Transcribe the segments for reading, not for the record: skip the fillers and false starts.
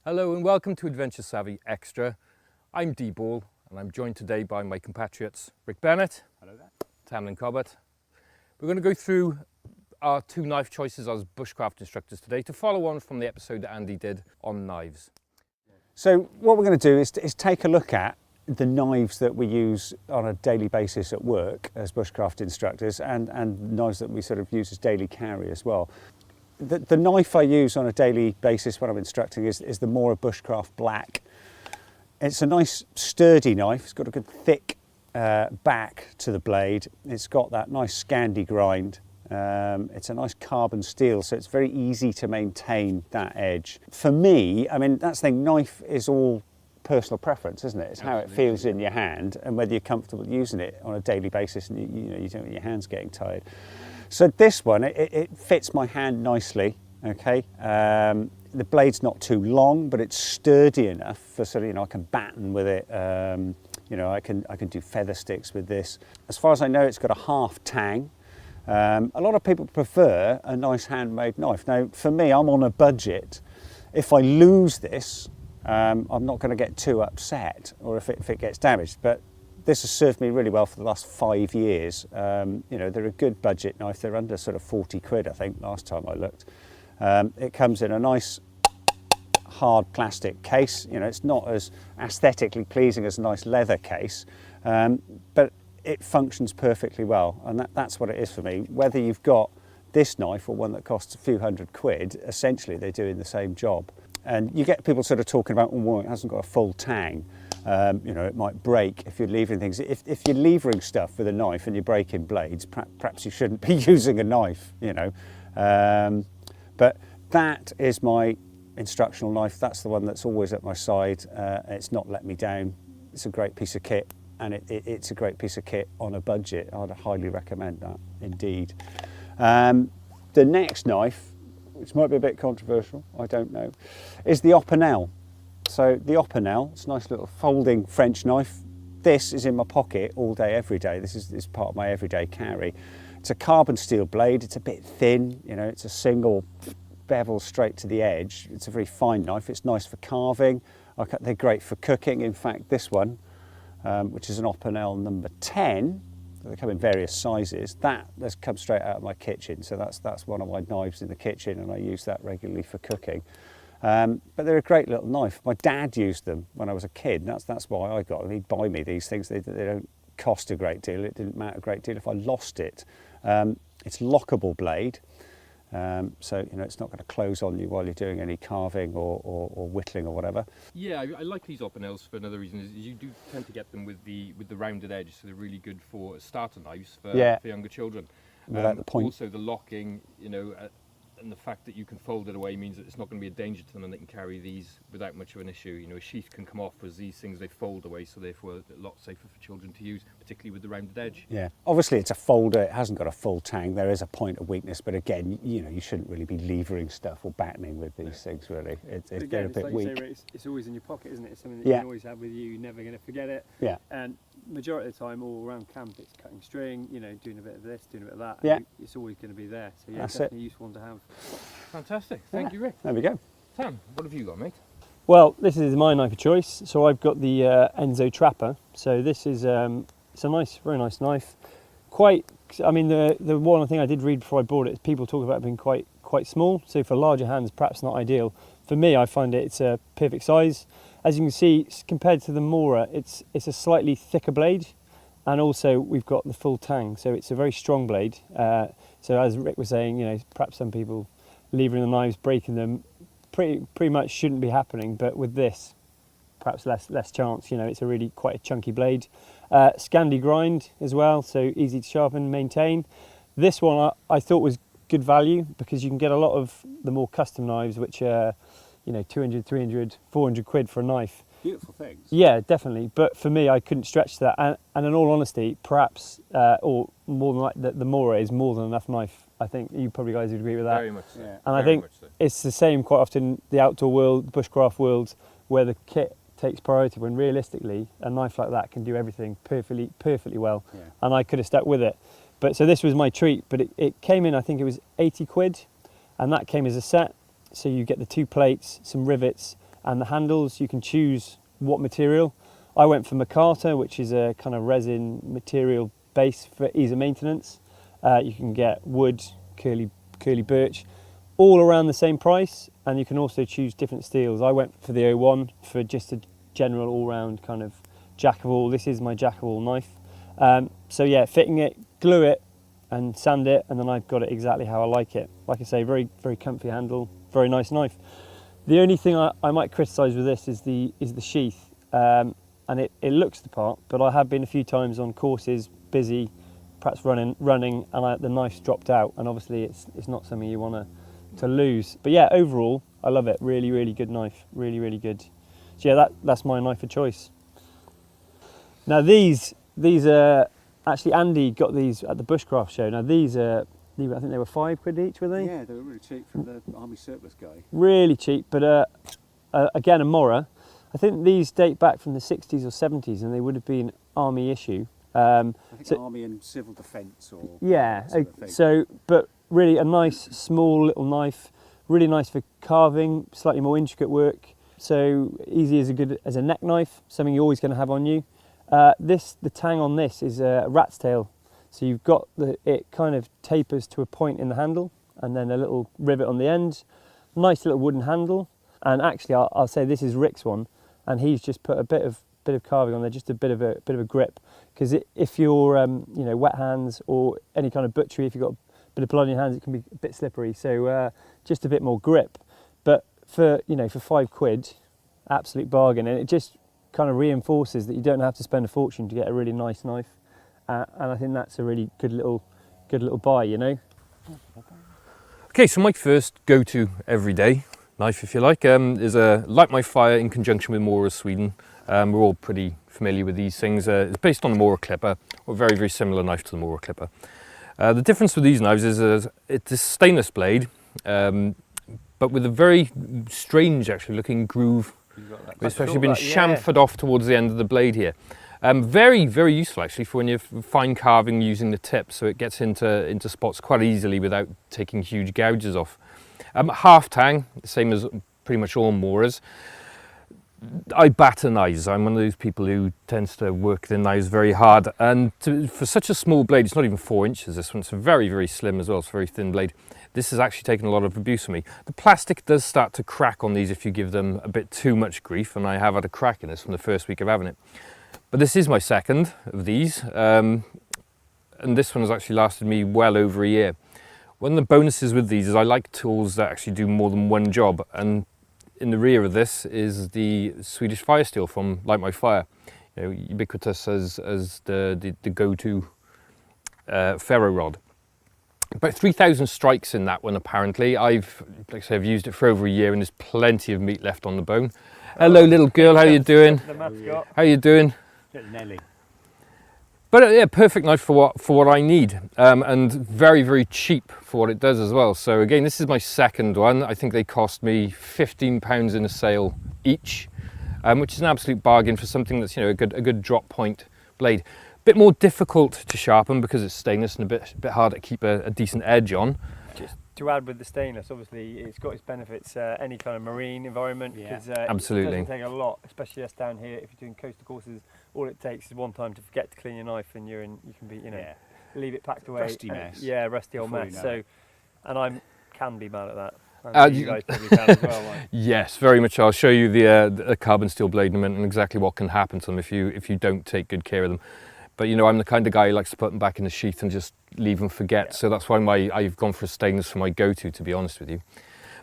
Hello and welcome to Adventure Savvy Extra. I'm Dee Ball and I'm joined today by my compatriots Rik Bennett. Hello there. Tamlane Cobbett. We're going to go through our two knife choices as bushcraft instructors today to follow on from the episode that Andy did on knives. So what we're going to do is take a look at the knives that we use on a daily basis at work as bushcraft instructors and knives that we sort of use as daily carry as well. The knife I use on a daily basis when I'm instructing is the Mora Bushcraft Black. It's a nice sturdy knife. It's got a good thick back to the blade. It's got that nice Scandi grind. It's a nice carbon steel, so it's very easy to maintain that edge. For me, I mean, that's the thing, knife is all personal preference, isn't it? It's how it feels in your hand and whether you're comfortable using it on a daily basis and you don't want your hands getting tired. So this one, it fits my hand nicely, okay? The blade's not too long, but it's sturdy enough for sort of, I can batten with it. I can do feather sticks with this. As far as I know, it's got a half tang. A lot of people prefer a nice handmade knife. Now, for me, I'm on a budget. If I lose this, I'm not going to get too upset, or if it gets damaged. But this has served me really well for the last 5 years. They're a good budget knife. They're under sort of 40 quid, I think, last time I looked. It comes in a nice hard plastic case. It's not as aesthetically pleasing as a nice leather case, but it functions perfectly well, and that's what it is for me. Whether you've got this knife or one that costs a few hundred quid, essentially they're doing the same job. And you get people sort of talking about, oh, it hasn't got a full tang. It might break if you're levering things. If you're levering stuff with a knife and you're breaking blades, perhaps you shouldn't be using a knife, But that is my instructional knife. That's the one that's always at my side. It's not let me down. It's a great piece of kit, and it's a great piece of kit on a budget. I'd highly recommend that, indeed. The next knife, which might be a bit controversial, I don't know, is the Opinel. So the Opinel, it's a nice little folding French knife. This is in my pocket all day, every day. This is part of my everyday carry. It's a carbon steel blade. It's a bit thin, it's a single bevel straight to the edge. It's a very fine knife. It's nice for carving. They're great for cooking. In fact, this one, which is an Opinel number 10, they come in various sizes. That's come straight out of my kitchen. So that's one of my knives in the kitchen, and I use that regularly for cooking. But they're a great little knife. My dad used them when I was a kid, and that's why I got them. He'd buy me these things. They don't cost a great deal. It didn't matter a great deal if I lost it. It's lockable blade, so it's not going to close on you while you're doing any carving or whittling or whatever. Yeah, I like these Opinels for another reason. Is you do tend to get them with the rounded edge, so they're really good for starter knives for younger children. Without the point. Also, the locking, and the fact that you can fold it away means that it's not going to be a danger to them, and they can carry these without much of an issue. A sheath can come off as these things, they fold away, so therefore a lot safer for children to use, particularly with the rounded edge. Yeah, obviously it's a folder, it hasn't got a full tang. There is a point of weakness, but again, you shouldn't really be levering stuff or battening with these things, really. They're a bit weak. It's always in your pocket, isn't it? It's something that you can always have with you, you're never going to forget it. Yeah. And majority of the time, all around camp, it's cutting string, doing a bit of this, doing a bit of that. Yeah. It's always going to be there. So yeah, that's definitely a useful one to have. Fantastic. Thank you, Rik. There we go. Tam, what have you got, mate? Well, this is my knife of choice. So I've got the Enzo Trapper. So this is it's a nice, very nice knife. The one thing I did read before I bought it is people talk about it being quite small. So for larger hands, perhaps not ideal. For me, I find it's a perfect size. As you can see, compared to the Mora, it's a slightly thicker blade, and also we've got the full tang, so it's a very strong blade. So as Rik was saying, perhaps some people levering the knives, breaking them, pretty much shouldn't be happening. But with this, perhaps less chance. It's a really quite a chunky blade. Scandi grind as well, so easy to sharpen, maintain. This one I thought was good value because you can get a lot of the more custom knives, which are 200, 300, 400 quid for a knife. Beautiful things. Yeah, definitely. But for me, I couldn't stretch that. And in all honesty, perhaps, or more than like the Mora is more than enough knife. I think you probably guys would agree with that. Very much so. Yeah. And I think it's the same quite often the outdoor world, bushcraft world, where the kit takes priority when realistically a knife like that can do everything perfectly well. Yeah. And I could have stuck with it. But so this was my treat, but it came in, I think it was 80 quid, and that came as a set. So you get the 2 plates, some rivets, And the handles, you can choose what material. I went for micarta, which is a kind of resin material base for ease of maintenance. You can get wood, curly birch, all around the same price, and you can also choose different steels. I went for the 01 for just a general all-round kind of jack of all. This is my jack of all knife. So yeah, fitting it, glue it and sand it, and then I've got it exactly how I like it. Like I say, very, very comfy handle, very nice knife. The only thing I might criticise with this is the sheath, and it looks the part, but I have been a few times on courses, busy, perhaps running, and the knife's dropped out, and obviously it's not something you want to lose. But yeah, overall, I love it. Really, really good knife. Really, really good. So yeah, that's my knife of choice. Now these are actually, Andy got these at the Bushcraft show. Now these are, I think they were £5 each, were they? Yeah, they were really cheap from the Army Surplus guy. Really cheap, but again, a Mora. I think these date back from the 60s or 70s, and they would have been Army issue. I think Army and Civil Defence or yeah. that sort of thing. So, but really a nice small little knife, really nice for carving, slightly more intricate work. So easy as a neck knife, something you're always going to have on you. The tang on this is a rat's tail. So you've got it kind of tapers to a point in the handle, and then a little rivet on the end. Nice little wooden handle. And actually, I'll say this is Rik's one, and he's just put a bit of carving on there, just a bit of a grip. Because if you're wet hands or any kind of butchery, if you've got a bit of blood on your hands, it can be a bit slippery. So just a bit more grip. But for £5, absolute bargain, and it just kind of reinforces that you don't have to spend a fortune to get a really nice knife. And I think that's a really good little buy, you know. Okay, so my first go-to everyday knife, if you like, is a Light My Fire in conjunction with Mora Sweden. We're all pretty familiar with these things. It's based on the Mora Clipper, or a very, very similar knife to the Mora Clipper. The difference with these knives is it's a stainless blade, but with a very strange, actually, looking groove, especially been chamfered off towards the end of the blade here. Very, very useful actually for when you're fine carving using the tip, so it gets into spots quite easily without taking huge gouges off. Half tang, same as pretty much all Moras. I batter knives. I'm one of those people who tends to work their knives very hard, and for such a small blade, it's not even 4 inches. This one's very, very slim as well. It's a very thin blade. This has actually taken a lot of abuse from me. The plastic does start to crack on these if you give them a bit too much grief, and I have had a crack in this from the first week of having it. But this is my second of these, and this one has actually lasted me well over a year. One of the bonuses with these is I like tools that actually do more than one job, and in the rear of this is the Swedish fire steel from Light My Fire, ubiquitous as the go-to ferro rod. About 3,000 strikes in that one apparently. I've used it for over a year, and there's plenty of meat left on the bone. Hello, little girl, how you doing? How you doing? Nelly. But yeah, perfect knife for what I need, and very, very cheap for what it does as well. So again, this is my second one. I think they cost me £15 in a sale each, which is an absolute bargain for something that's a good drop point blade. Bit more difficult to sharpen because it's stainless, and a bit harder to keep a decent edge on. Just to add with the stainless, obviously it's got its benefits, any kind of marine environment, because absolutely. It doesn't take a lot, especially us down here. If you're doing coastal courses, all it takes is one time to forget to clean your knife, and you can be leave it packed away. Rusty mess. Yeah, rusty old Before mess. you know So, it. and I can be bad at that. You guys probably can as well. Like. Yes, very much. I'll show you the carbon steel blade in a minute and exactly what can happen to them if you don't take good care of them. But I'm the kind of guy who likes to put them back in the sheath and just leave them forget. Yeah. So that's why I've gone for a stainless for my go-to, to be honest with you.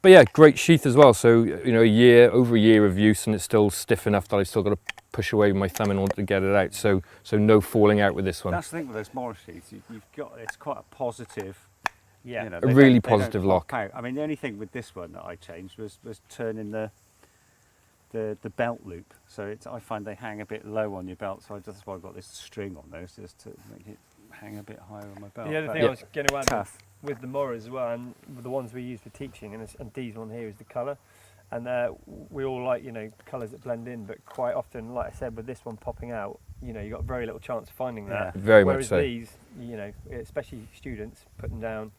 But yeah, great sheath as well. So over a year of use, and it's still stiff enough that I've still got to push away with my thumb in order to get it out. So no falling out with this one. That's the thing with those Mora sheaths. It's quite a positive. Yeah, a really positive lock. Out. I mean, the only thing with this one that I changed was turning the belt loop. So I find they hang a bit low on your belt. So that's why I've got this string on those, just to make it hang a bit higher on my belt. The other thing I was going to add with the Moras as well, and the ones we use for teaching, and Dee's one here is the colour. And we all like colours that blend in, but quite often, like I said, with this one popping out, you've got very little chance of finding that. Very Whereas much so. these, especially students, put them down,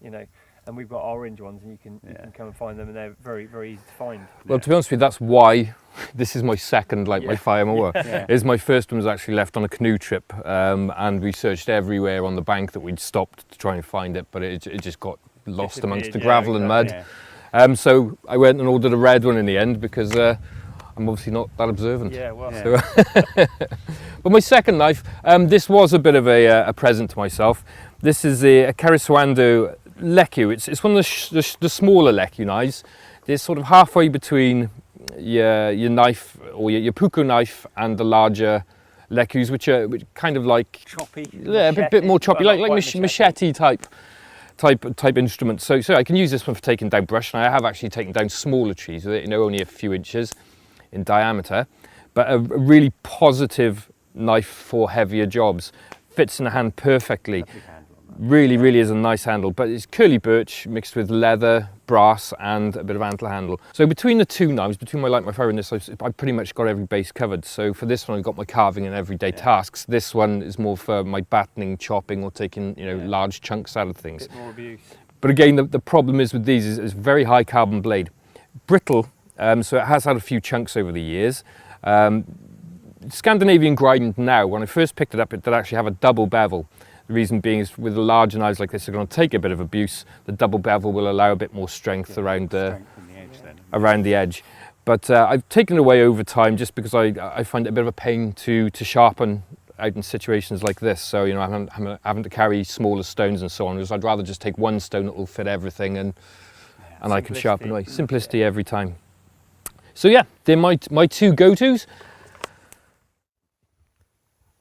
and we've got orange ones, and you can come and find them, and they're very, very easy to find. Well, to be honest with you, that's why this is my second, like my fire mower. Is my first one was actually left on a canoe trip, and we searched everywhere on the bank that we'd stopped to try and find it, but it just got lost amongst the gravel and mud. So I went and ordered a red one in the end because I'm obviously not that observant. Yeah, well. So, but my second knife, this was a bit of a present to myself. This is a Kariswando Leku. It's one of the smaller Leku knives. They're sort of halfway between your knife or your puku knife and the larger Lekus, which kind of like choppy. Yeah, a bit more choppy, like machete type instrument. So I can use this one for taking down brush, and I have actually taken down smaller trees with it, you know, only a few inches in diameter, but a really positive knife for heavier jobs. Fits in the hand perfectly. Really is a nice handle, but it's curly birch mixed with leather, brass, and a bit of antler handle. So between the two knives, between my light, my fire, and this, I've pretty much got every base covered. So for this one, I've got my carving and everyday tasks. This one is more for my battening, chopping, or taking, you know, large chunks out of things. Bit more abuse. But again, the problem is with these is very high carbon blade, brittle. So it has had a few chunks over the years. Scandinavian grind now, when I first picked it up, it did actually have a double bevel. The reason being is with the larger knives like this, they're going to take a bit of abuse. The double bevel will allow a bit more strength around the edge. But I've taken it away over time just because I find it a bit of a pain to sharpen out in situations like this. So, you know, I'm having to carry smaller stones and so on. Whereas I'd rather just take one stone that will fit everything and I can sharpen away. Simplicity every time. So yeah, they're my two go-tos.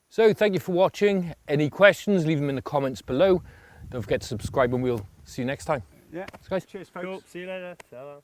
So thank you for watching. Any questions, leave them in the comments below. Don't forget to subscribe and we'll see you next time. Yeah. Thanks, guys. Cheers, folks. Cool. See you later. Ta-ra.